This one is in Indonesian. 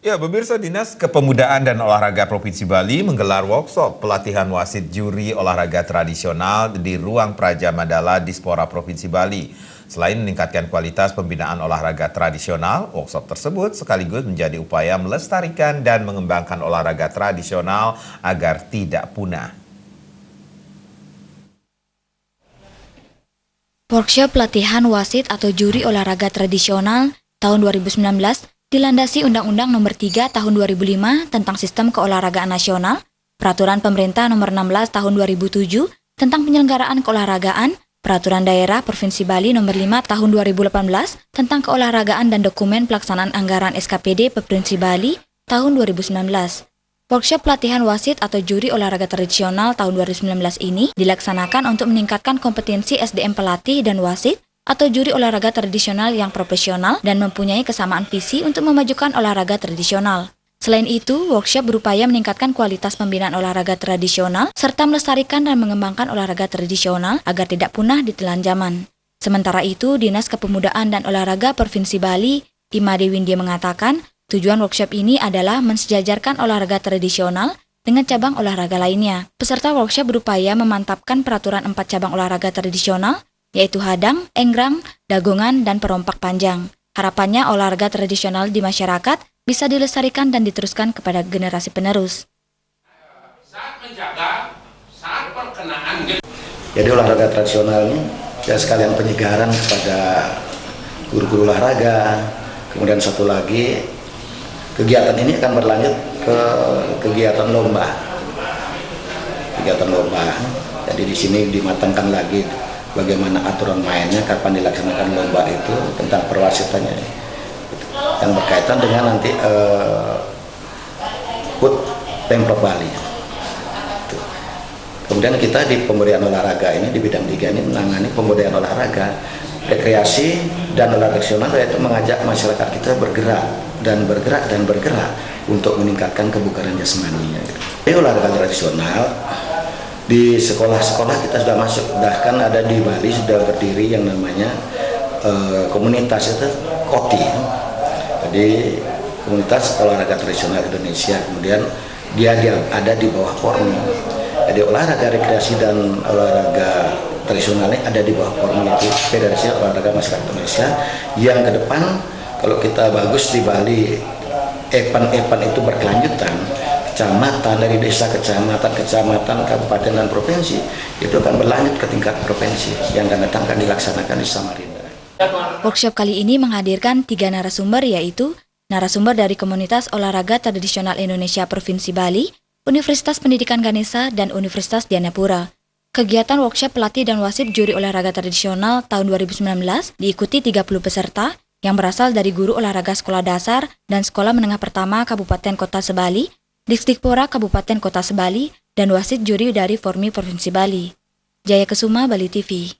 Ya, pemirsa Dinas Kepemudaan dan Olahraga Provinsi Bali menggelar workshop pelatihan wasit juri olahraga tradisional di Ruang Praja Mandala Dispora Provinsi Bali. Selain meningkatkan kualitas pembinaan olahraga tradisional, workshop tersebut sekaligus menjadi upaya melestarikan dan mengembangkan olahraga tradisional agar tidak punah. Workshop pelatihan wasit atau juri olahraga tradisional tahun 2019 dilandasi Undang-Undang Nomor 3 Tahun 2005 tentang Sistem Keolahragaan Nasional, Peraturan Pemerintah Nomor 16 Tahun 2007 tentang Penyelenggaraan Keolahragaan, Peraturan Daerah Provinsi Bali Nomor 5 Tahun 2018 tentang Keolahragaan dan Dokumen Pelaksanaan Anggaran SKPD Provinsi Bali tahun 2019. Workshop pelatihan wasit atau juri olahraga tradisional tahun 2019 ini dilaksanakan untuk meningkatkan kompetensi SDM pelatih dan wasit atau juri olahraga tradisional yang profesional dan mempunyai kesamaan visi untuk memajukan olahraga tradisional. Selain itu, workshop berupaya meningkatkan kualitas pembinaan olahraga tradisional serta melestarikan dan mengembangkan olahraga tradisional agar tidak punah di telan zaman. Sementara itu, Dinas Kepemudaan dan Olahraga Provinsi Bali, Imade Windia mengatakan, tujuan workshop ini adalah mensejajarkan olahraga tradisional dengan cabang olahraga lainnya. Peserta workshop berupaya memantapkan peraturan 4 cabang olahraga tradisional, yaitu hadang, enggrang, dagongan, dan perompak panjang. Harapannya olahraga tradisional di masyarakat bisa dilestarikan dan diteruskan kepada generasi penerus. Saat menjaga, saat perkenaan. Jadi olahraga tradisional ini ya sekalian penyegaran kepada guru-guru olahraga. Kemudian satu lagi, kegiatan ini akan berlanjut ke kegiatan lomba. Jadi di sini dimatangkan lagi bagaimana aturan mainnya, kapan dilaksanakan lomba itu, tentang perwasitannya yang berkaitan dengan nanti HUT Pemprov Bali. Kemudian kita di pemberdayaan olahraga ini di bidang 3 ini menangani pemberdayaan olahraga, rekreasi dan olahraga tradisional, yaitu mengajak masyarakat kita bergerak untuk meningkatkan kebugaran jasmaninya. Jadi olahraga tradisional di sekolah-sekolah kita sudah masuk, bahkan ada di Bali sudah berdiri yang namanya komunitas itu KOTI. Jadi komunitas olahraga tradisional Indonesia. Kemudian dia ada di bawah Pormi. Jadi olahraga rekreasi dan olahraga tradisional ini ada di bawah Pormi, yaitu Federasi Olahraga Masyarakat Indonesia, yang ke depan kalau kita bagus di Bali, event itu berkelanjutan. Kecamatan, dari desa, kecamatan, kabupaten, dan provinsi, itu akan berlanjut ke tingkat provinsi yang akan datang akan dilaksanakan di Samarinda. Workshop kali ini menghadirkan 3 narasumber, yaitu narasumber dari Komunitas Olahraga Tradisional Indonesia Provinsi Bali, Universitas Pendidikan Ganesha, dan Universitas Dianapura. Kegiatan workshop pelatih dan wasit juri olahraga tradisional tahun 2019 diikuti 30 peserta yang berasal dari guru olahraga sekolah dasar dan sekolah menengah pertama Kabupaten Kota Sebali, Dikdikpora Kabupaten Kota Sebali, dan wasit juri dari Formi Provinsi Bali. Jaya Kesuma, Bali TV.